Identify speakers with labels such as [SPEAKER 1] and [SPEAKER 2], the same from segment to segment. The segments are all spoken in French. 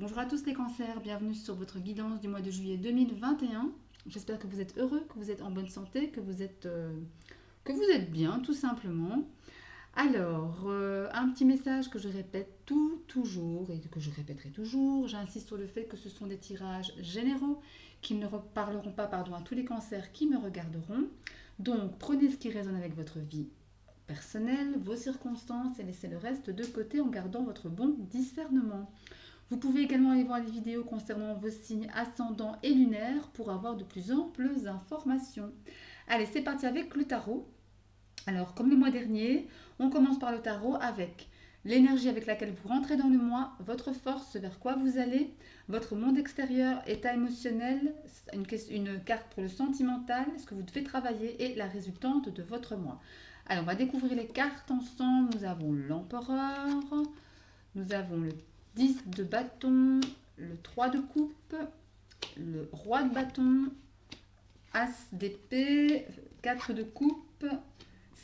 [SPEAKER 1] Bonjour à tous les cancers, bienvenue sur votre guidance du mois de juillet 2021. J'espère que vous êtes heureux, que vous êtes en bonne santé, que vous êtes bien tout simplement. Alors, un petit message que je répète toujours et que je répéterai toujours. J'insiste sur le fait que ce sont des tirages généraux qui ne parleront pas à tous les cancers qui me regarderont. Donc, prenez ce qui résonne avec votre vie personnelle, vos circonstances et laissez le reste de côté en gardant votre bon discernement. Vous pouvez également aller voir les vidéos concernant vos signes ascendants et lunaires pour avoir de plus amples informations. Allez, c'est parti avec le tarot. Alors, comme le mois dernier, on commence par le tarot avec l'énergie avec laquelle vous rentrez dans le mois, votre force, vers quoi vous allez, votre monde extérieur, état émotionnel, une carte pour le sentimental, ce que vous devez travailler et la résultante de votre mois. Alors, on va découvrir les cartes ensemble. Nous avons l'empereur, nous avons le 10 de bâton, le 3 de coupe, le roi de bâton, as d'épée, 4 de coupe,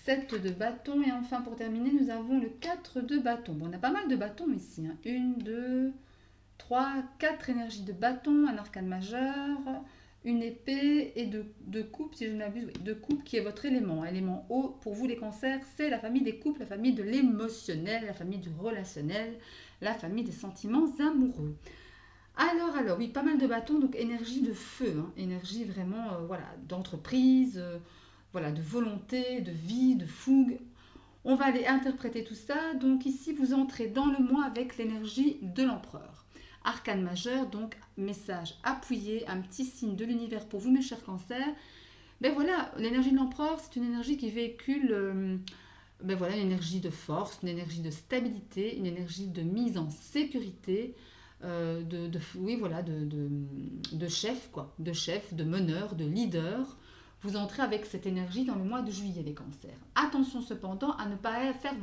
[SPEAKER 1] 7 de bâton et enfin pour terminer nous avons le 4 de bâton. Bon, on a pas mal de bâtons ici, hein. 1, 2, 3, 4 énergies de bâton, un arcane majeur, une épée et de coupe, si je ne m'abuse, oui, de coupe qui est votre élément. Élément eau, pour vous les cancers, c'est la famille des couples, la famille de l'émotionnel, la famille du relationnel, la famille des sentiments amoureux. Alors, oui, pas mal de bâtons, donc énergie de feu, hein, énergie vraiment, voilà, d'entreprise, voilà, de volonté, de vie, de fougue. On va aller interpréter tout ça. Donc ici, vous entrez dans le mois avec l'énergie de l'empereur. Arcane majeur, donc message appuyé, un petit signe de l'univers pour vous, mes chers cancers. Ben voilà, l'énergie de l'empereur, c'est une énergie qui véhicule ben voilà, une énergie de force, une énergie de stabilité, une énergie de mise en sécurité, oui, voilà, de chef, quoi, de chef, de meneur, de leader. Vous entrez avec cette énergie dans le mois de juillet, les cancers. Attention cependant à ne pas faire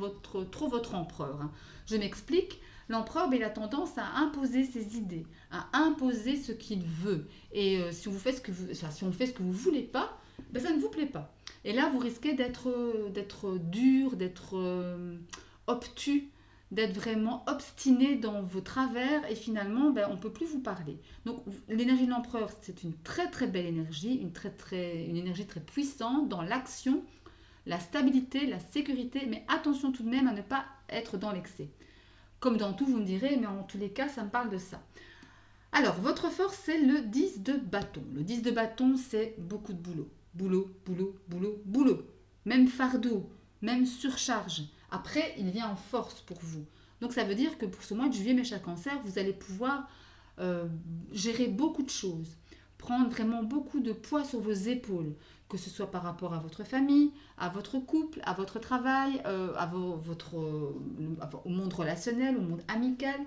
[SPEAKER 1] trop votre empereur, hein. Je m'explique. L'empereur, ben, il a tendance à imposer ses idées, à imposer ce qu'il veut. Et si on fait ce que vous voulez pas, ben, ça ne vous plaît pas. Et là, vous risquez d'être dur, d'être obtus, d'être vraiment obstiné dans vos travers et finalement, ben, on ne peut plus vous parler. Donc, l'énergie de l'empereur, c'est une très très belle énergie, une énergie très puissante dans l'action, la stabilité, la sécurité, mais attention tout de même à ne pas être dans l'excès. Comme dans tout, vous me direz, mais en tous les cas, ça me parle de ça. Alors, votre force, c'est le 10 de bâton. Le 10 de bâton, c'est beaucoup de boulot. Boulot, boulot, boulot, boulot. Même fardeau, même surcharge. Après, il vient en force pour vous. Donc, ça veut dire que pour ce mois de juillet, mes chers cancers, vous allez pouvoir gérer beaucoup de choses. Prendre vraiment beaucoup de poids sur vos épaules. Que ce soit par rapport à votre famille, à votre couple, à votre travail, au monde relationnel, au monde amical.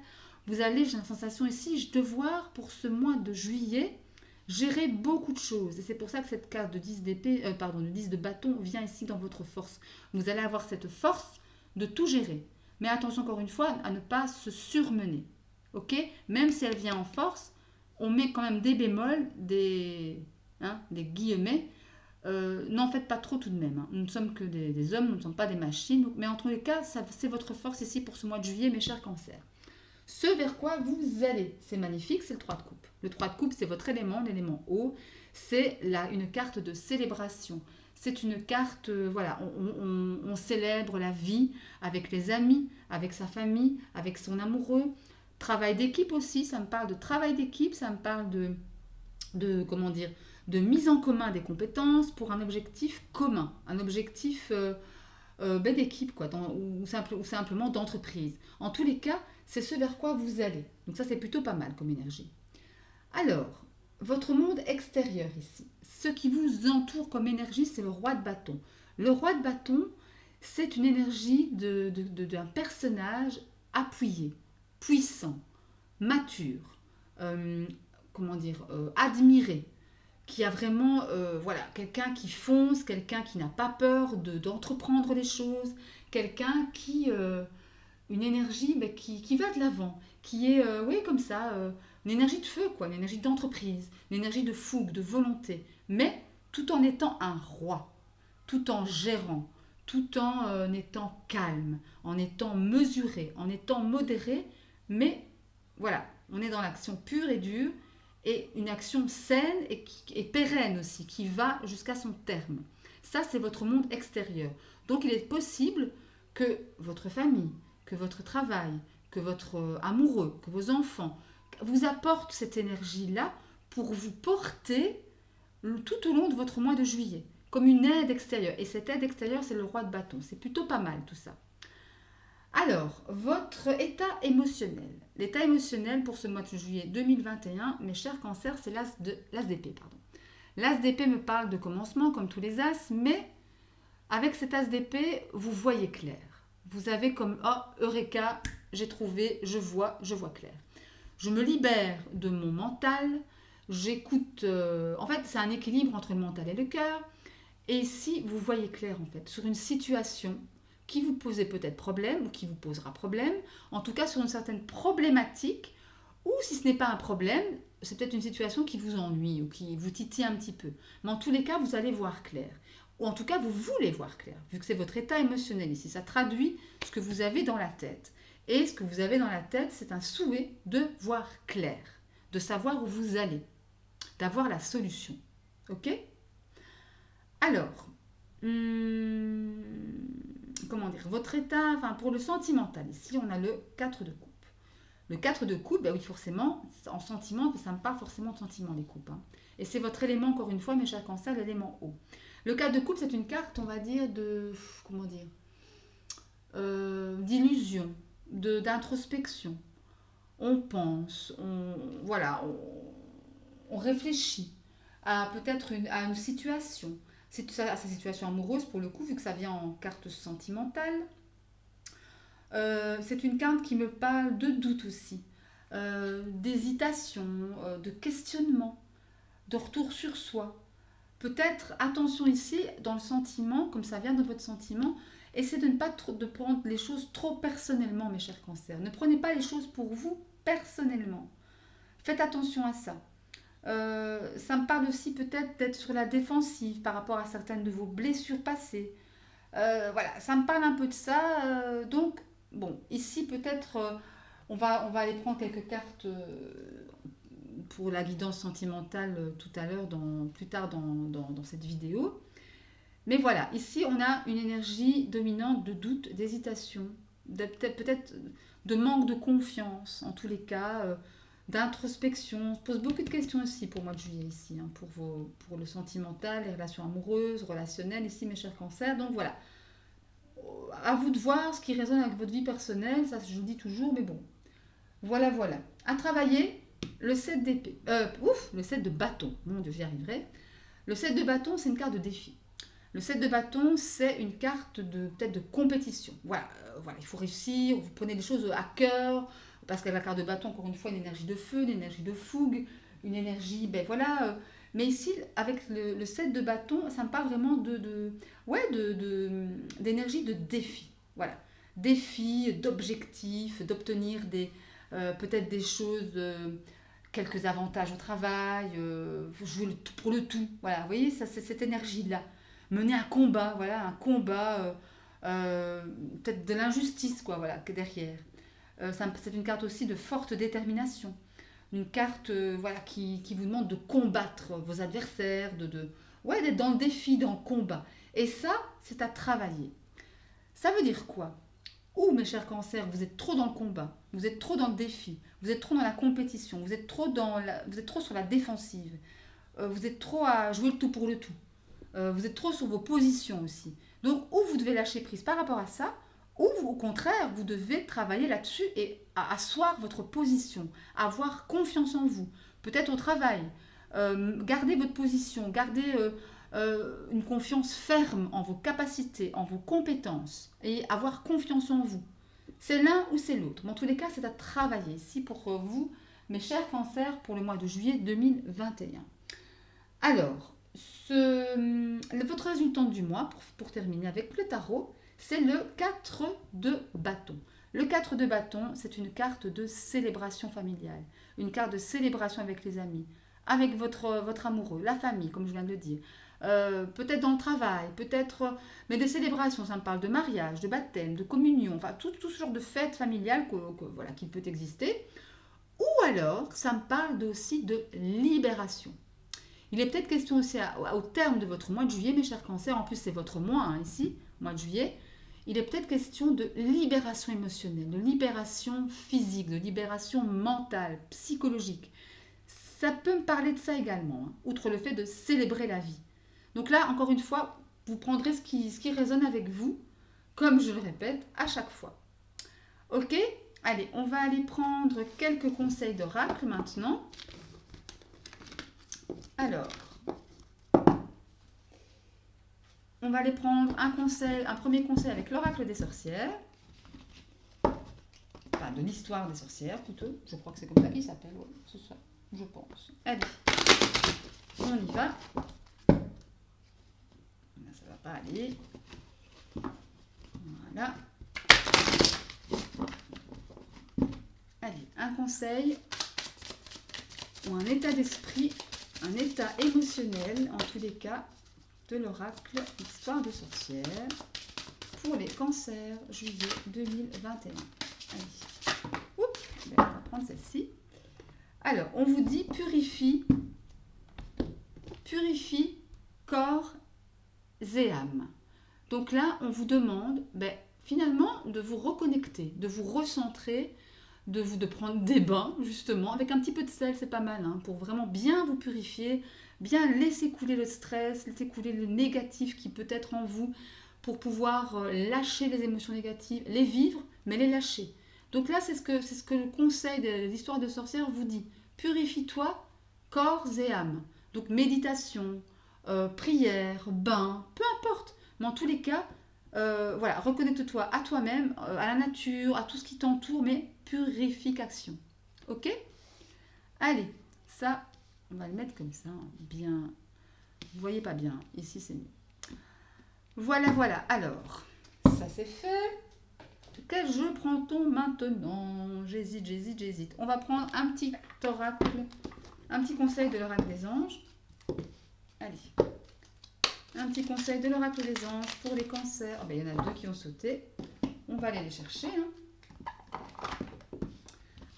[SPEAKER 1] Vous allez, j'ai la sensation ici, devoir pour ce mois de juillet gérer beaucoup de choses. Et c'est pour ça que cette carte de 10 d'épée, de 10 de bâton vient ici dans votre force. Vous allez avoir cette force de tout gérer. Mais attention encore une fois à ne pas se surmener. Ok? Même si elle vient en force, on met quand même des bémols, des guillemets. N'en faites pas trop tout de même, hein. Nous ne sommes que des hommes, nous ne sommes pas des machines. Donc, mais en tous les cas, c'est votre force ici pour ce mois de juillet, mes chers cancers. Ce vers quoi vous allez, c'est magnifique, c'est le 3 de coupe. Le 3 de coupe, c'est votre élément, l'élément eau. C'est une carte de célébration. C'est une carte, voilà, on célèbre la vie avec les amis, avec sa famille, avec son amoureux. Travail d'équipe aussi, ça me parle de travail d'équipe, ça me parle comment dire, de mise en commun des compétences pour un objectif commun, un objectif d'équipe, quoi, ou simplement d'entreprise. En tous les cas, c'est ce vers quoi vous allez. Donc ça, c'est plutôt pas mal comme énergie. Alors, votre monde extérieur ici, ce qui vous entoure comme énergie, c'est le roi de bâton. Le roi de bâton, c'est une énergie d'un personnage appuyé, puissant, mature, admiré, qui a vraiment, voilà, quelqu'un qui fonce, quelqu'un qui n'a pas peur d'entreprendre les choses, quelqu'un qui, une énergie qui va de l'avant, qui est, oui, comme ça, une énergie de feu, quoi, une énergie d'entreprise, une énergie de fougue, de volonté, mais tout en étant un roi, tout en gérant, tout en étant calme, en étant mesuré, en étant modéré, mais voilà, On est dans l'action pure et dure et une action saine et pérenne aussi, qui va jusqu'à son terme. Ça, c'est votre monde extérieur. Donc, il est possible que votre famille, que votre travail, que votre amoureux, que vos enfants vous apportent cette énergie-là pour vous porter tout au long de votre mois de juillet, comme une aide extérieure. Et cette aide extérieure, c'est le roi de bâton. C'est plutôt pas mal tout ça. Alors, votre état émotionnel. L'état émotionnel pour ce mois de juillet 2021, mes chers cancers, c'est l'as d'épée. L'as d'épée me parle de commencement, comme tous les as, mais avec cet as d'épée, vous voyez clair. Vous avez comme, oh, Eureka, j'ai trouvé, je vois clair. Je me libère de mon mental, j'écoute... en fait, c'est un équilibre entre le mental et le cœur. Et si vous voyez clair, en fait, sur une situation qui vous posait peut-être problème ou qui vous posera problème, en tout cas sur une certaine problématique, ou si ce n'est pas un problème, c'est peut-être une situation qui vous ennuie ou qui vous titille un petit peu. Mais en tous les cas, vous allez voir clair. Ou en tout cas, vous voulez voir clair, vu que c'est votre état émotionnel ici. Ça traduit ce que vous avez dans la tête. Et ce que vous avez dans la tête, c'est un souhait de voir clair, de savoir où vous allez, d'avoir la solution. Ok ? Alors, comment dire, votre état, enfin pour le sentimental, ici on a le 4 de coupe. Le 4 de coupe, ben oui forcément, en sentiment, ça me parle forcément de sentiment les coupes. Hein. Et c'est votre élément, encore une fois, mes chers cancers, l'élément eau. Le 4 de coupe, c'est une carte, on va dire, d'illusion, d'introspection. On pense, on réfléchit à peut-être à une situation, à sa situation amoureuse pour le coup, vu que ça vient en carte sentimentale. C'est une carte qui me parle de doute aussi, d'hésitation, de questionnement, de retour sur soi. Peut-être, attention ici, dans le sentiment, comme ça vient de votre sentiment, essayez de ne pas de prendre les choses trop personnellement, mes chers cancers. Ne prenez pas les choses pour vous personnellement. Faites attention à ça. Ça me parle aussi peut-être d'être sur la défensive par rapport à certaines de vos blessures passées. Voilà, ça me parle un peu de ça. Donc, bon, ici peut-être, on va aller prendre quelques cartes pour la guidance sentimentale tout à l'heure, plus tard dans cette vidéo. Mais voilà, ici on a une énergie dominante de doute, d'hésitation, peut-être de manque de confiance, en tous les cas, d'introspection. On se pose beaucoup de questions aussi pour le mois de juillet ici, hein, pour le sentimental, les relations amoureuses, relationnelles ici mes chers cancers. Donc voilà, à vous de voir ce qui résonne avec votre vie personnelle, ça je vous dis toujours, mais bon. Voilà. À travailler, le 7 d'épée. Le 7 de bâton. Mon Dieu, j'y arriverai. Le 7 de bâton, c'est une carte de défi. Le 7 de bâton, c'est une carte peut-être de compétition. Voilà, il faut réussir, vous prenez les choses à cœur, parce que la carte de bâton, encore une fois, une énergie de feu, une énergie de fougue, une énergie, mais ici, avec le 7 de bâton, ça me parle vraiment d'énergie de défi. Voilà, défi, d'objectif, d'obtenir peut-être des choses, quelques avantages au travail, jouer pour le tout. Voilà, vous voyez, ça, c'est cette énergie-là. Mener un combat, peut-être de l'injustice, derrière. C'est une carte aussi de forte détermination. Une carte qui vous demande de combattre vos adversaires, d'être dans le défi, dans le combat. Et ça, c'est à travailler. Ça veut dire quoi ? Ou, mes chers cancers, vous êtes trop dans le combat, vous êtes trop dans le défi, vous êtes trop dans la compétition, vous êtes trop sur la défensive, vous êtes trop à jouer le tout pour le tout, vous êtes trop sur vos positions aussi. Donc, ou vous devez lâcher prise par rapport à ça, ou au contraire, vous devez travailler là-dessus et à asseoir votre position, avoir confiance en vous, peut-être au travail, garder votre position, garder une confiance ferme en vos capacités, en vos compétences et avoir confiance en vous. C'est l'un ou c'est l'autre. Mais en tous les cas, c'est à travailler ici pour vous, mes chers cancers, pour le mois de juillet 2021. Alors, votre résultante du mois, pour terminer avec le tarot, c'est le 4 de bâton. Le 4 de bâton, c'est une carte de célébration familiale, une carte de célébration avec les amis, avec votre amoureux, la famille, comme je viens de le dire. Peut-être dans le travail, mais des célébrations, ça me parle de mariage, de baptême, de communion, enfin tout ce genre de fête familiale qui peut exister. Ou alors, ça me parle aussi de libération. Il est peut-être question aussi au terme de votre mois de juillet, mes chers cancers, en plus c'est votre mois hein, ici, mois de juillet, il est peut-être question de libération émotionnelle, de libération physique, de libération mentale, psychologique. Ça peut me parler de ça également, hein, outre le fait de célébrer la vie. Donc là, encore une fois, vous prendrez ce qui résonne avec vous, comme je le répète, à chaque fois. Ok? Allez, on va aller prendre quelques conseils d'oracle maintenant. Alors, on va aller prendre un premier conseil avec l'oracle des sorcières. Enfin, de l'histoire des sorcières plutôt. Je crois que c'est comme ça qu'il s'appelle. Ouais, c'est ça, je pense. Allez, on y va. Là, ça va pas aller. Voilà. Allez, un conseil ou un état d'esprit, un état émotionnel, en tous les cas, de l'oracle Histoire de sorcière pour les cancers juillet 2021. Allez. Oups, on va prendre celle-ci. Alors, on vous dit purifie corps et âme. Donc là, on vous demande finalement de vous reconnecter, de vous recentrer, de prendre des bains, justement, avec un petit peu de sel, c'est pas mal, hein, pour vraiment bien vous purifier, bien laisser couler le stress, laisser couler le négatif qui peut être en vous, pour pouvoir lâcher les émotions négatives, les vivre, mais les lâcher. Donc là, c'est ce que le conseil de l'histoire de sorcière vous dit. Purifie-toi, corps et âme. Donc méditation, prière, bain, peu importe. Mais en tous les cas, voilà, reconnecte-toi à toi-même, à la nature, à tout ce qui t'entoure, mais purification. Ok? Allez, ça, on va le mettre comme ça, bien. Vous voyez pas bien, ici c'est mieux. Voilà, voilà. Alors, ça c'est fait. Quel jeu prend-on maintenant? J'hésite. On va prendre un petit oracle, un petit conseil de l'oracle des anges. Allez. Un petit conseil de l'oracle des anges pour les cancers. Il y en a deux qui ont sauté. On va aller les chercher. Hein.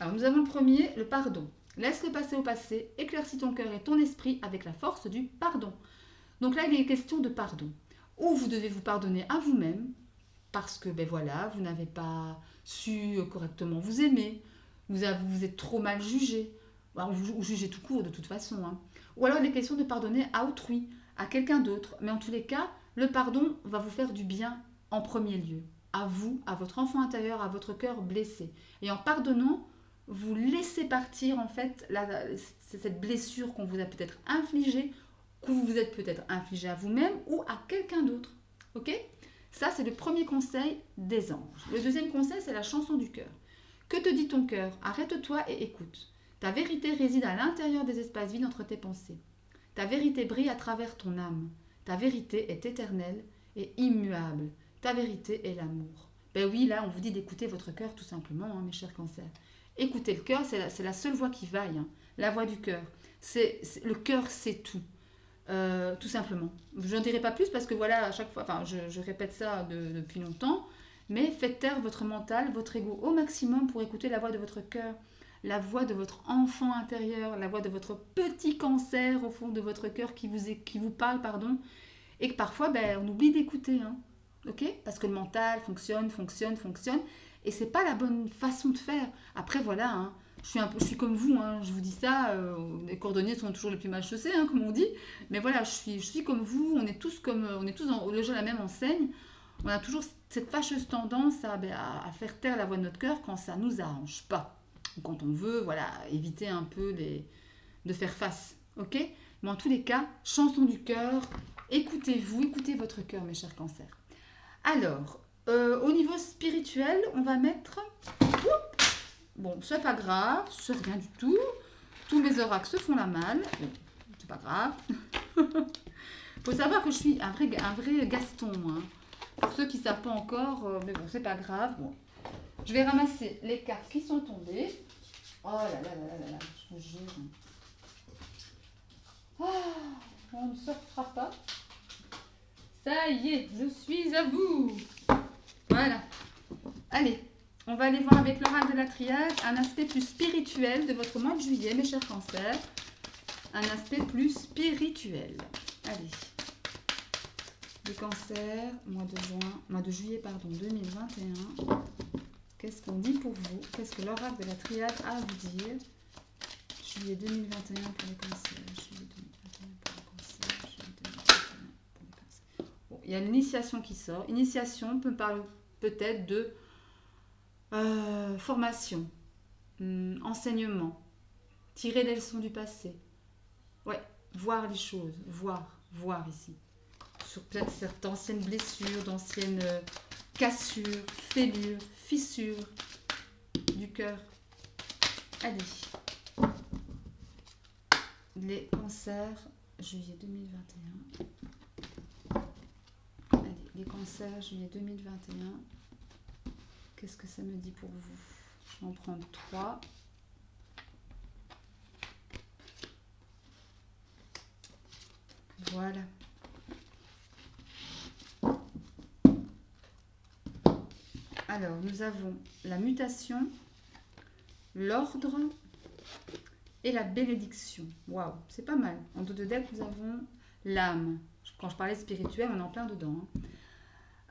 [SPEAKER 1] Alors, nous avons le premier, le pardon. Laisse le passé au passé, éclaircis ton cœur et ton esprit avec la force du pardon. Donc là, il est question de pardon. Ou vous devez vous pardonner à vous-même, parce que voilà, vous n'avez pas su correctement vous aimer, vous êtes trop mal jugé, ou jugé tout court de toute façon. Hein. Ou alors il est question de pardonner à autrui, à quelqu'un d'autre. Mais en tous les cas, le pardon va vous faire du bien en premier lieu. À vous, à votre enfant intérieur, à votre cœur blessé. Et en pardonnant, vous laissez partir en fait cette blessure qu'on vous a peut-être infligée, que vous vous êtes peut-être infligée à vous-même ou à quelqu'un d'autre. Ok ? Ça, c'est le premier conseil des anges. Le deuxième conseil, c'est la chanson du cœur. Que te dit ton cœur? Arrête-toi et écoute. Ta vérité réside à l'intérieur des espaces vides entre tes pensées. Ta vérité brille à travers ton âme. Ta vérité est éternelle et immuable. Ta vérité est l'amour. Oui, là, on vous dit d'écouter votre cœur tout simplement, hein, mes chers cancers. Écoutez le cœur, c'est la seule voix qui vaille. Hein. La voix du cœur. Le cœur, c'est tout. Tout simplement. Je n'en dirai pas plus parce que voilà, à chaque fois, je répète ça depuis longtemps, mais faites taire votre mental, votre ego au maximum pour écouter la voix de votre cœur, la voix de votre enfant intérieur, la voix de votre petit cancer au fond de votre cœur qui vous parle, pardon, et que parfois, on oublie d'écouter, hein, ok? Parce que le mental fonctionne, et c'est pas la bonne façon de faire. Après, voilà, hein, je suis comme vous, hein, je vous dis ça, les cordonniers sont toujours les plus mal chaussés, hein, comme on dit, mais voilà, je suis comme vous, on est tous logés à la même enseigne, on a toujours cette fâcheuse tendance à faire taire la voix de notre cœur quand ça nous arrange pas, ou quand on veut, voilà, éviter un peu de faire face, ok? Mais en tous les cas, chanson du cœur, écoutez-vous, écoutez votre cœur, mes chers cancers. Alors, au niveau spirituel, on va mettre... Bon, c'est pas grave, c'est rien du tout. Tous mes oracles se font la malle. Bon, c'est pas grave. Faut savoir que je suis un vrai Gaston, moi. Pour ceux qui ne savent pas encore, mais bon, c'est pas grave. Bon. Je vais ramasser les cartes qui sont tombées. Oh là là là là là, je vous jure. Oh, on ne sortira pas. Ça y est, je suis à vous. Voilà. Allez, On va aller voir avec l'oracle de la triade un aspect plus spirituel de votre mois de juillet, mes chers cancers. Un aspect plus spirituel. Allez. Les cancers, mois de juillet, pardon, 2021. Qu'est-ce qu'on dit pour vous? Qu'est-ce que l'oracle de la triade a à vous dire? Juillet 2021 pour les cancers. Juillet 2021 pour les cancers. Juillet 2021 pour les cancers. Bon, il y a l'initiation qui sort. Initiation peut parler peut-être de formation, enseignement, tirer des leçons du passé. Ouais, voir les choses, voir ici. Sur peut-être cette ancienne blessure, d'anciennes cassures, fêlures, fissures du cœur. Allez. Les cancers, juillet 2021. Allez, les cancers, juillet 2021. Qu'est-ce que ça me dit pour vous? Je vais en prendre 3. Voilà. Alors, nous avons la mutation, l'ordre et la bénédiction. Waouh, c'est pas mal. En dos de deck, nous avons l'âme. Quand je parlais spirituel, on est en plein dedans. Hein.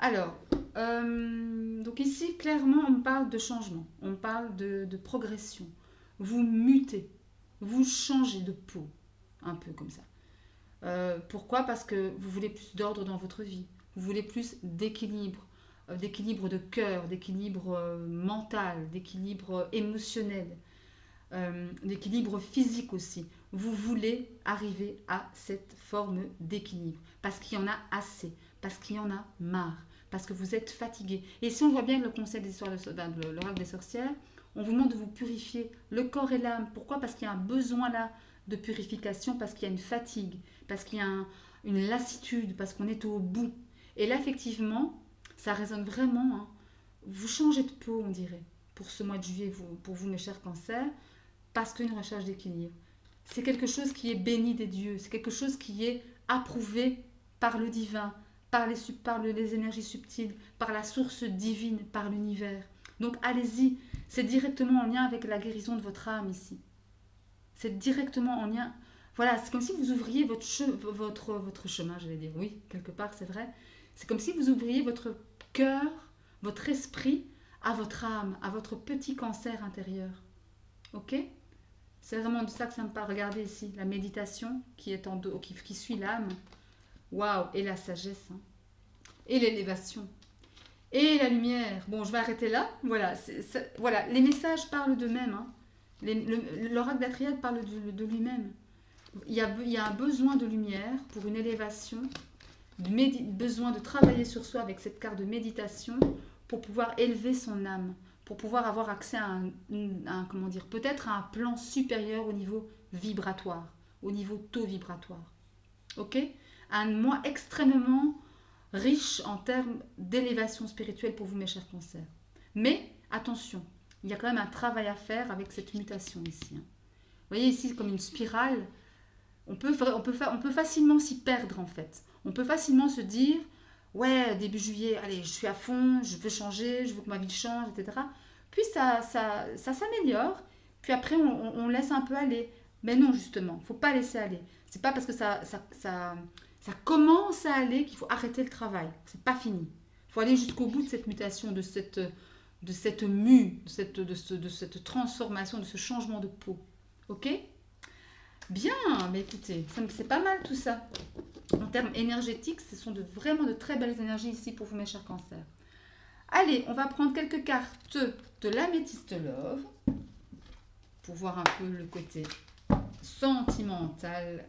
[SPEAKER 1] Alors, donc ici, clairement, on parle de changement. On parle de progression. Vous mutez. Vous changez de peau. Un peu comme ça. Pourquoi? Parce que vous voulez plus d'ordre dans votre vie. Vous voulez plus d'équilibre. D'équilibre de cœur, d'équilibre mental, d'équilibre émotionnel, d'équilibre physique aussi. Vous voulez arriver à cette forme d'équilibre parce qu'il y en a assez, parce qu'il y en a marre, parce que vous êtes fatigué. Et si on voit bien le conseil des histoires de l'oracle des sorcières, on vous demande de vous purifier le corps et l'âme. Pourquoi? Parce qu'il y a un besoin là de purification, parce qu'il y a une fatigue, parce qu'il y a une lassitude, parce qu'on est au bout. Et là, effectivement, ça résonne vraiment. Hein. Vous changez de peau, on dirait, pour ce mois de juillet, pour vous, mes chers cancers, parce qu'une recherche d'équilibre. C'est quelque chose qui est béni des dieux, c'est quelque chose qui est approuvé par le divin, par les énergies subtiles, par la source divine, par l'univers. Donc allez-y, c'est directement en lien avec la guérison de votre âme ici. C'est directement en lien. Voilà, c'est comme si vous ouvriez votre chemin, j'allais dire. Oui, quelque part, c'est vrai. C'est comme si vous ouvriez votre cœur, votre esprit à votre âme, à votre petit cancer intérieur. Ok? C'est vraiment de ça que ça me parle. Regardez ici, la méditation qui est qui suit l'âme. Waouh! Et la sagesse. Hein. Et l'élévation. Et la lumière. Bon, je vais arrêter là. Voilà, voilà. Les messages parlent d'eux-mêmes. Hein. L'oracle d'Atriade parle de lui-même. Il y a un besoin de lumière pour une élévation, besoin de travailler sur soi avec cette carte de méditation pour pouvoir élever son âme, pour pouvoir avoir accès à comment dire, peut-être à un plan supérieur au niveau vibratoire, au niveau taux vibratoire. Ok? Un mois extrêmement riche en termes d'élévation spirituelle pour vous, mes chers cancers. Mais attention, il y a quand même un travail à faire avec cette mutation ici. Hein. Vous voyez ici, comme une spirale, on peut facilement s'y perdre en fait. On peut facilement se dire, ouais, début juillet, allez, je suis à fond, je veux changer, je veux que ma vie change, etc. Puis ça s'améliore, puis après on laisse un peu aller. Mais non, justement, il ne faut pas laisser aller. C'est pas parce que ça commence à aller qu'il faut arrêter le travail. C'est pas fini. Il faut aller jusqu'au bout de cette mutation, de cette mue, de cette transformation, de ce changement de peau. Ok? Bien, mais écoutez, c'est pas mal tout ça. En termes énergétiques, ce sont vraiment de très belles énergies ici pour vous, mes chers cancers. Allez, on va prendre quelques cartes de l'améthyste love pour voir un peu le côté sentimental,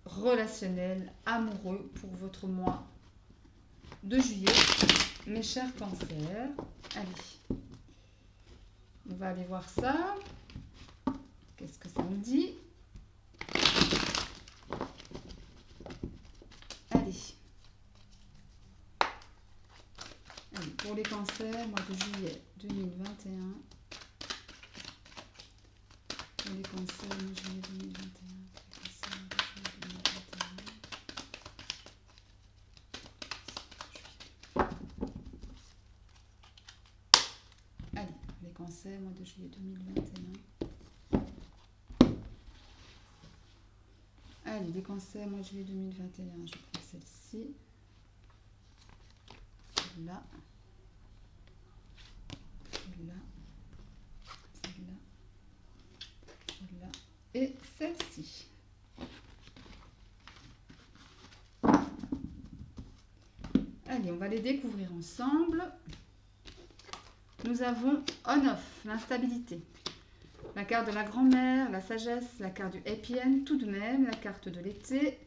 [SPEAKER 1] relationnel, amoureux pour votre mois de juillet, mes chers cancers. Allez, on va aller voir ça. Qu'est-ce que ça me dit? Allez, pour les cancers, mois de juillet 2021. Pour les cancers, mois de juillet 2021. Pour les cancers, mois de juillet 2021. Cancer, mois de juillet 2021. Allez, les cancers, mois de juillet 2021. Je prends celle-ci. Celle-là. Celle-là. Celle-là. Celle-là. Et celle-ci. Allez, on va les découvrir ensemble. Nous avons on-off, l'instabilité. La carte de la grand-mère, la sagesse, la carte du happy end, tout de même, la carte de l'été,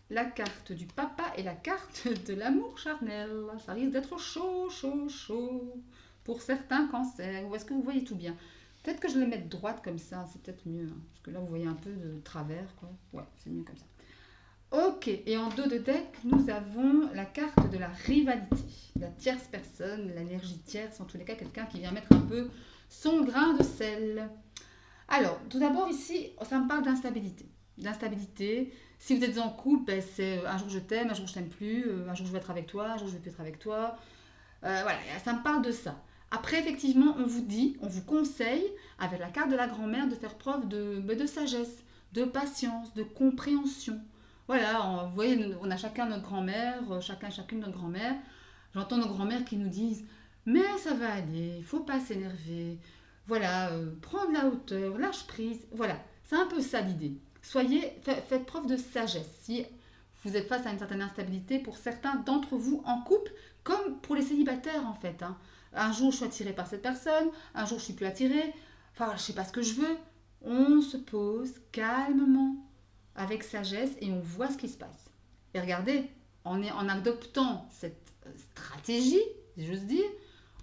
[SPEAKER 1] la carte du papa et la carte de l'amour charnel. Ça risque d'être chaud, chaud, chaud pour certains cancers. Ou est-ce que vous voyez tout bien? Peut-être que je les mets droite comme ça, c'est peut-être mieux. Hein, parce que là, vous voyez un peu de travers, quoi. Ouais, c'est mieux comme ça. Ok, et en dos de deck, nous avons la carte de la rivalité, la tierce personne, l'énergie tierce, en tous les cas, quelqu'un qui vient mettre un peu son grain de sel. Alors, tout d'abord ici, ça me parle d'instabilité. D'instabilité, si vous êtes en couple, ben, c'est un jour je t'aime, un jour je t'aime plus, un jour je vais être avec toi, un jour je vais plus être avec toi. Voilà, ça me parle de ça. Après, effectivement, on vous dit, on vous conseille, avec la carte de la grand-mère, de faire preuve de sagesse, de patience, de compréhension. Voilà, vous voyez, on a chacun notre grand-mère, chacune notre grand-mère. J'entends nos grand-mères qui nous disent mais ça va aller, il faut pas s'énerver. Voilà, prendre la hauteur, lâche prise. Voilà, c'est un peu ça l'idée. Faites preuve de sagesse. Si vous êtes face à une certaine instabilité, pour certains d'entre vous en couple, comme pour les célibataires en fait. Hein. Un jour je suis attirée par cette personne, un jour je suis plus attirée. Enfin, je sais pas ce que je veux. On se pose calmement avec sagesse et on voit ce qui se passe. Et regardez, en adoptant cette stratégie, si j'ose dire,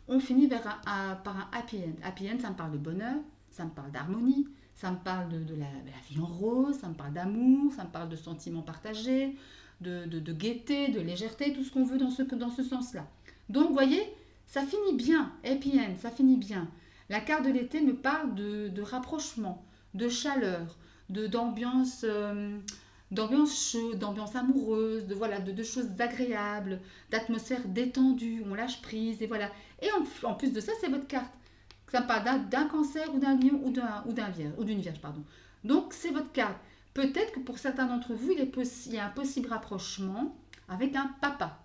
[SPEAKER 1] on finit par un happy end. Happy end, ça me parle de bonheur, ça me parle d'harmonie, ça me parle de la vie en rose, ça me parle d'amour, ça me parle de sentiments partagés, de gaieté, de légèreté, tout ce qu'on veut dans ce sens-là. Donc, vous voyez, ça finit bien, happy end, ça finit bien. La carte de l'été me parle de rapprochement, de chaleur, d'ambiance d'ambiance chaude, d'ambiance amoureuse, de choses agréables, d'atmosphère détendue, on lâche prise, et voilà. Et en plus de ça, c'est votre carte. Ça me parle d'un cancer ou d'un lion ou d'une vierge, pardon. Donc, c'est votre carte. Peut-être que pour certains d'entre vous, il y a un possible rapprochement avec un papa.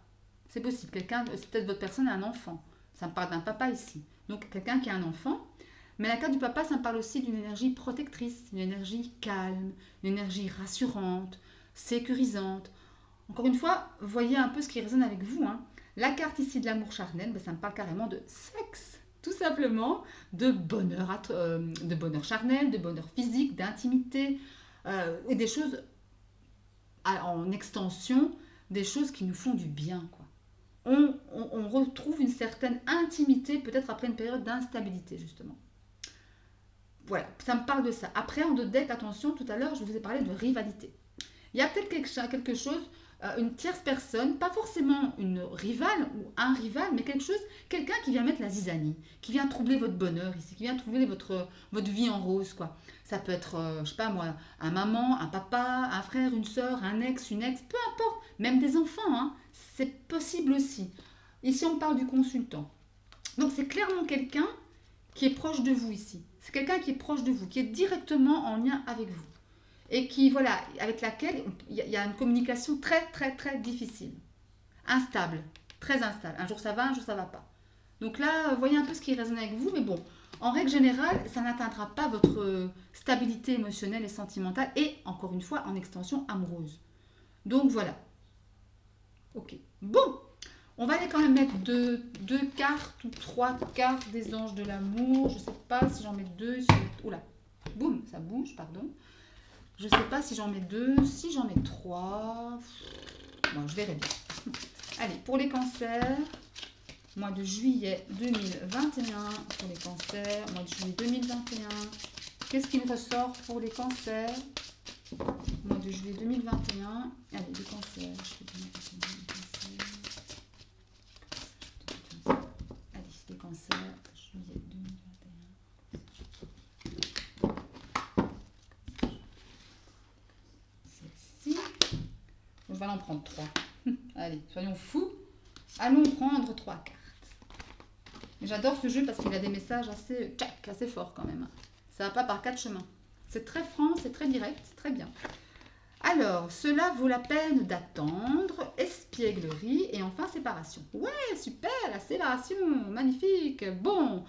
[SPEAKER 1] C'est possible. Peut-être votre personne a un enfant. Ça me parle d'un papa ici. Donc, quelqu'un qui a un enfant. Mais la carte du papa, ça me parle aussi d'une énergie protectrice, une énergie calme, une énergie rassurante, sécurisante. Encore une fois, voyez un peu ce qui résonne avec vous. Hein. La carte ici de l'amour charnel, ben, ça me parle carrément de sexe, tout simplement, de bonheur charnel, de bonheur physique, d'intimité, et des choses en extension, des choses qui nous font du bien, quoi. On retrouve une certaine intimité, peut-être après une période d'instabilité, justement. Voilà, ça me parle de ça. Après, en deux deck, attention, tout à l'heure, je vous ai parlé de rivalité. Il y a peut-être quelque chose, une tierce personne, pas forcément une rivale ou un rival, mais quelqu'un qui vient mettre la zizanie, qui vient troubler votre bonheur ici, qui vient troubler votre vie en rose, quoi. Ça peut être, je sais pas moi, un maman, un papa, un frère, une soeur, un ex, une ex, peu importe, même des enfants, hein, c'est possible aussi. Ici, on parle du consultant. Donc, c'est clairement quelqu'un qui est proche de vous ici. C'est quelqu'un qui est proche de vous, qui est directement en lien avec vous. Et qui, voilà, avec laquelle il y a une communication très, très, très difficile. Instable, très instable. Un jour ça va, un jour ça va pas. Donc là, voyez un peu ce qui résonne avec vous, mais bon, en règle générale, ça n'atteindra pas votre stabilité émotionnelle et sentimentale, et encore une fois, en extension amoureuse. Donc voilà. Ok. Bon, on va aller quand même mettre deux cartes ou trois cartes des anges de l'amour. Je ne sais pas si j'en mets deux. Oula, boum, ça bouge, pardon. Je ne sais pas si j'en mets deux, si j'en mets trois. Bon, je verrai bien. Allez, pour les cancers, mois de juillet 2021. Pour les cancers, mois de juillet 2021. Qu'est-ce qui me ressort pour les cancers? Mois de juillet 2021. Allez, les cancers. Les cancers, juillet 2021. Celle-ci. Je vais en prendre trois. Allez, soyons fous. Allons prendre trois cartes. J'adore ce jeu parce qu'il a des messages assez, assez forts quand même. Ça va pas par quatre chemins. C'est très franc, c'est très direct, c'est très bien. Alors, cela vaut la peine d'attendre, espièglerie et enfin séparation. Ouais, super, la séparation, magnifique. Bon,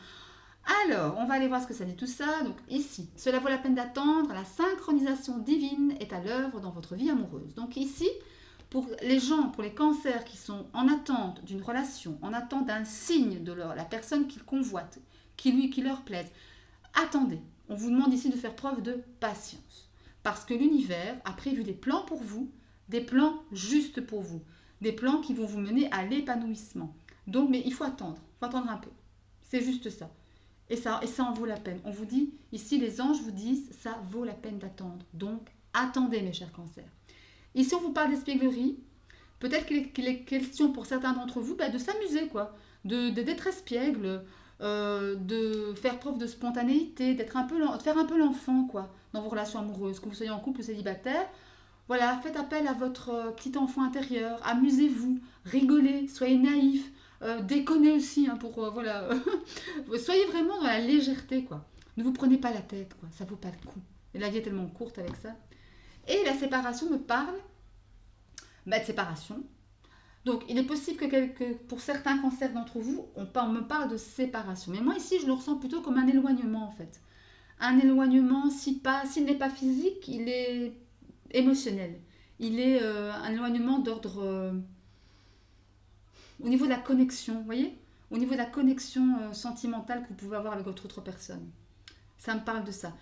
[SPEAKER 1] alors, on va aller voir ce que ça dit tout ça. Donc ici, cela vaut la peine d'attendre, la synchronisation divine est à l'œuvre dans votre vie amoureuse. Donc ici, pour les gens, pour les cancers qui sont en attente d'une relation, en attente d'un signe de la personne qu'ils convoitent, qui leur plaise, attendez. On vous demande ici de faire preuve de patience. Parce que l'univers a prévu des plans pour vous, des plans justes pour vous, des plans qui vont vous mener à l'épanouissement. Donc, mais il faut attendre un peu. C'est juste ça. Et ça en vaut la peine. On vous dit, ici les anges vous disent, ça vaut la peine d'attendre. Donc, attendez mes chers cancers. Ici, on vous parle d'espièglerie. Peut-être qu'il est question pour certains d'entre vous de s'amuser, quoi. D'être espiègle, de faire preuve de spontanéité, de faire un peu l'enfant, quoi, dans vos relations amoureuses. Que vous soyez en couple ou célibataire, voilà, faites appel à votre petit enfant intérieur. Amusez-vous, rigolez, soyez naïfs. Déconnez aussi, hein, voilà. Soyez vraiment dans la légèreté, quoi. Ne vous prenez pas la tête, quoi. Ça vaut pas le coup. Et la vie est tellement courte avec ça. Et la séparation me parle de séparation. Donc, il est possible que pour certains cancers d'entre vous, on me parle de séparation. Mais moi, ici, je le ressens plutôt comme un éloignement, en fait. Un éloignement, s'il n'est pas physique, il est émotionnel. Il est un éloignement d'ordre... au niveau de la connexion, vous voyez? Au niveau de la connexion sentimentale que vous pouvez avoir avec votre autre personne. Ça me parle de ça.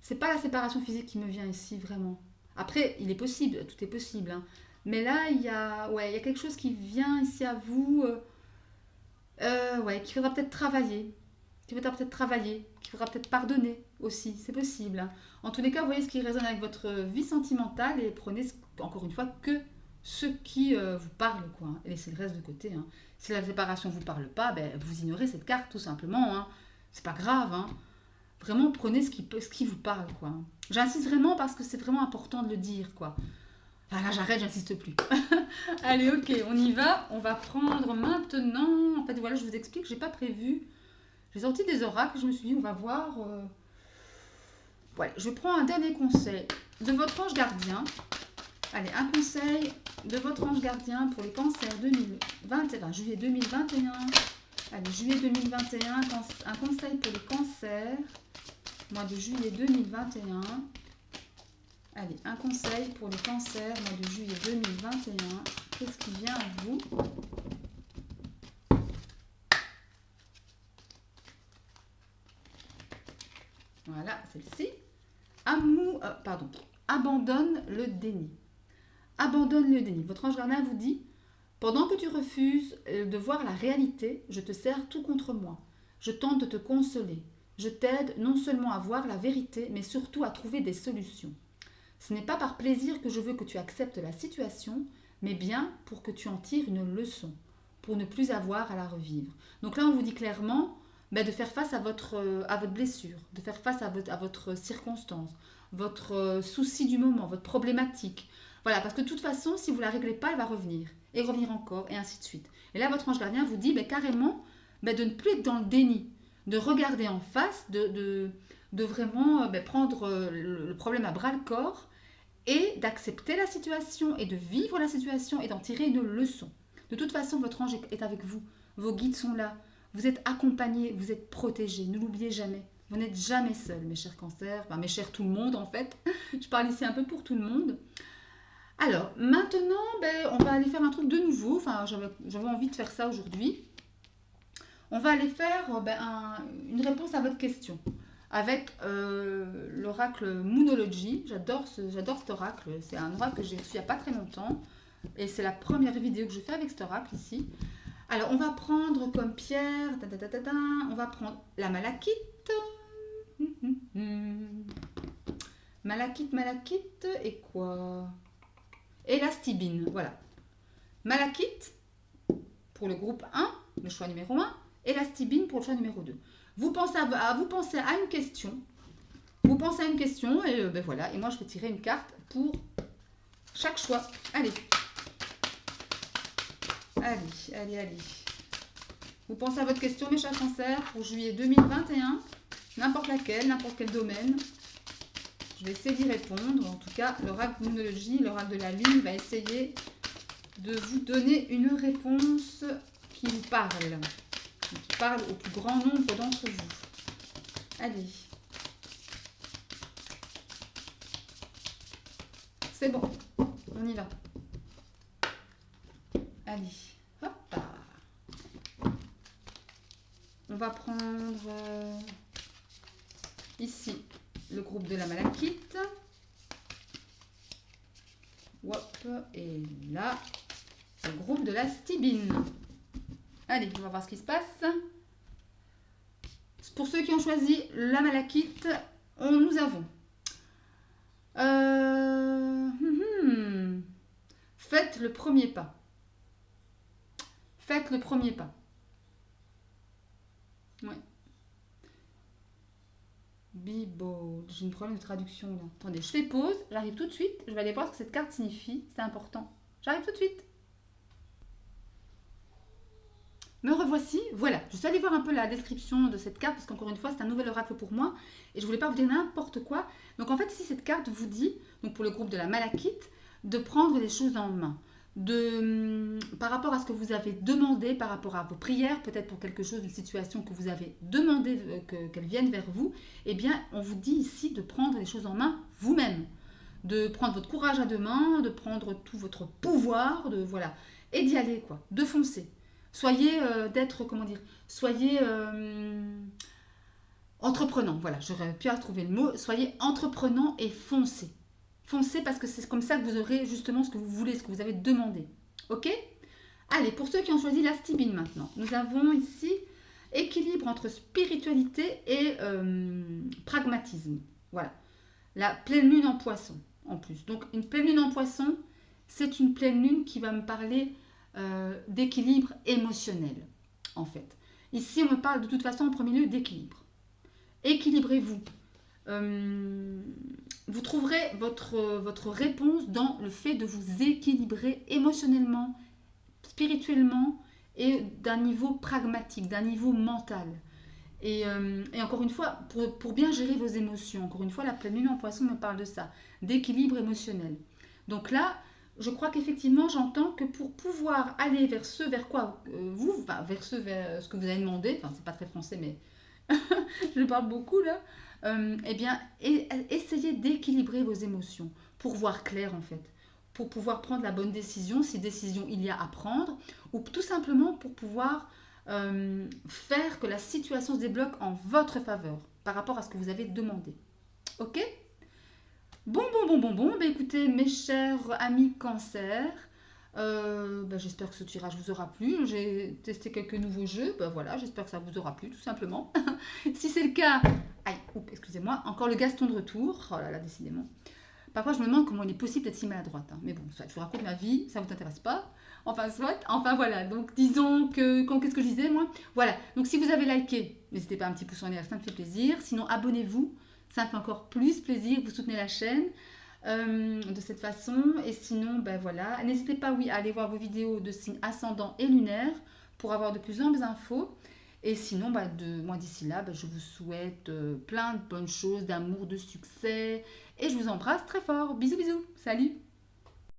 [SPEAKER 1] C'est pas la séparation physique qui me vient ici, vraiment. Après, il est possible, tout est possible. Hein. Mais là, il y a quelque chose qui vient ici à vous, qu'il faudra peut-être travailler. Qu'il faudra peut-être pardonner aussi. C'est possible. Hein. En tous les cas, vous voyez ce qui résonne avec votre vie sentimentale et prenez, encore une fois, que ce qui vous parle, quoi. Et laissez le reste de côté. Hein. Si la séparation ne vous parle pas, vous ignorez cette carte, tout simplement. Hein. C'est pas grave. Hein. Vraiment, prenez ce qui vous parle, quoi. J'insiste vraiment parce que c'est vraiment important de le dire, quoi. Ah là, j'arrête, j'insiste plus. Allez, ok, on y va. On va prendre maintenant... En fait, voilà, je vous explique, j'ai pas prévu. J'ai sorti des oracles, je me suis dit, on va voir... Voilà, je prends un dernier conseil de votre ange gardien. Allez, un conseil de votre ange gardien pour les cancers 2021, juillet 2021. Allez, juillet 2021, un conseil pour les cancers, mois de juillet 2021. Allez, un conseil pour les cancers, mois de juillet 2021. Qu'est-ce qui vient à vous? Voilà, celle-ci. Abandonne le déni. Abandonne le déni. Votre ange gardien vous dit: pendant que tu refuses de voir la réalité, je te serre tout contre moi. Je tente de te consoler. Je t'aide non seulement à voir la vérité, mais surtout à trouver des solutions. Ce n'est pas par plaisir que je veux que tu acceptes la situation, mais bien pour que tu en tires une leçon, pour ne plus avoir à la revivre. Donc là, on vous dit clairement de faire face à votre blessure, de faire face à votre circonstance, votre souci du moment, votre problématique. Voilà, parce que de toute façon, si vous ne la réglez pas, elle va revenir, et revenir encore, et ainsi de suite. Et là, votre ange gardien vous dit carrément de ne plus être dans le déni, de regarder en face, de vraiment prendre le problème à bras le corps, et d'accepter la situation, et de vivre la situation, et d'en tirer une leçon. De toute façon, votre ange est avec vous, vos guides sont là, vous êtes accompagnés, vous êtes protégés, ne l'oubliez jamais. Vous n'êtes jamais seul, mes chers cancers, mes chers tout le monde en fait. Je parle ici un peu pour tout le monde. Alors, maintenant, on va aller faire un truc de nouveau. Enfin, j'avais envie de faire ça aujourd'hui. On va aller faire une réponse à votre question avec l'oracle Moonology. J'adore cet oracle. C'est un oracle que j'ai reçu il n'y a pas très longtemps. Et c'est la première vidéo que je fais avec cet oracle ici. Alors, on va prendre comme pierre, on va prendre la malachite. Malachite et quoi? Et la stibine, voilà. Malachite pour le groupe 1, le choix numéro 1, et la stibine pour le choix numéro 2. Vous pensez à une question. Vous pensez à une question et voilà. Et moi, je vais tirer une carte pour chaque choix. Allez. Allez. Vous pensez à votre question, mes chers cancers, pour juillet 2021, n'importe laquelle, n'importe quel domaine. Je vais essayer d'y répondre. En tout cas, l'oracle Moonologie, l'oracle de la Lune, va essayer de vous donner une réponse qui vous parle. Qui parle au plus grand nombre d'entre vous. Allez. C'est bon, on y va. Allez, hop. On va prendre ici le groupe de la malachite. Hop, et là, le groupe de la stibine. Allez, on va voir ce qui se passe. Pour ceux qui ont choisi la malachite, nous avons... Faites le premier pas. Faites le premier pas. Ouais. Bibo. J'ai une problème de traduction là. Attendez, je fais pause. J'arrive tout de suite. Je vais aller voir ce que cette carte signifie. C'est important. J'arrive tout de suite. Me revoici. Voilà. Je suis allée voir un peu la description de cette carte parce qu'encore une fois, c'est un nouvel oracle pour moi. Et je ne voulais pas vous dire n'importe quoi. Donc en fait, ici, cette carte vous dit, donc pour le groupe de la malachite, de prendre les choses en main. Par rapport à ce que vous avez demandé, par rapport à vos prières, peut-être pour quelque chose, une situation que vous avez demandé qu'elle vienne vers vous, eh bien, on vous dit ici de prendre les choses en main vous-même, de prendre votre courage à deux mains, de prendre tout votre pouvoir, voilà, et d'y aller, quoi, de foncer. Soyez soyez entreprenant, voilà, j'aurais pu retrouver le mot, soyez entreprenant et foncez. Foncez parce que c'est comme ça que vous aurez justement ce que vous voulez, ce que vous avez demandé. Ok? Allez, pour ceux qui ont choisi la stibine maintenant, nous avons ici équilibre entre spiritualité et pragmatisme. Voilà. La pleine lune en poisson, en plus. Donc, une pleine lune en poisson, c'est une pleine lune qui va me parler d'équilibre émotionnel, en fait. Ici, on me parle de toute façon en premier lieu d'équilibre. Équilibrez-vous. Vous trouverez votre réponse dans le fait de vous équilibrer émotionnellement, spirituellement et d'un niveau pragmatique, d'un niveau mental. Et encore une fois, pour bien gérer vos émotions, encore une fois, la pleine lune en poisson me parle de ça, d'équilibre émotionnel. Donc là, je crois qu'effectivement, j'entends que pour pouvoir aller vers ce vers quoi vers ce que vous avez demandé, enfin, c'est pas très français, mais je parle beaucoup là, eh bien, essayez d'équilibrer vos émotions pour voir clair en fait, pour pouvoir prendre la bonne décision, si décision il y a à prendre, ou tout simplement pour pouvoir faire que la situation se débloque en votre faveur par rapport à ce que vous avez demandé. Ok? Bon. Ben, écoutez, mes chers amis cancer, j'espère que ce tirage vous aura plu. J'ai testé quelques nouveaux jeux. Voilà, j'espère que ça vous aura plu, tout simplement. Si c'est le cas... Aïe, excusez-moi. Encore le Gaston de retour. Oh là là, décidément. Parfois, je me demande comment il est possible d'être si maladroite. Hein. Mais bon, soit, je vous raconte ma vie, ça ne vous intéresse pas. Enfin, soit. Enfin, voilà. Donc, disons que... Qu'est-ce que je disais, moi? Voilà. Donc, si vous avez liké, n'hésitez pas un petit pouce en l'air, ça me fait plaisir. Sinon, abonnez-vous. Ça me fait encore plus plaisir. Vous soutenez la chaîne. De cette façon, et sinon voilà, n'hésitez pas à aller voir vos vidéos de signes ascendant et lunaire pour avoir de plus amples infos, et sinon moi d'ici là je vous souhaite plein de bonnes choses, d'amour, de succès, et je vous embrasse très fort. Bisous, salut.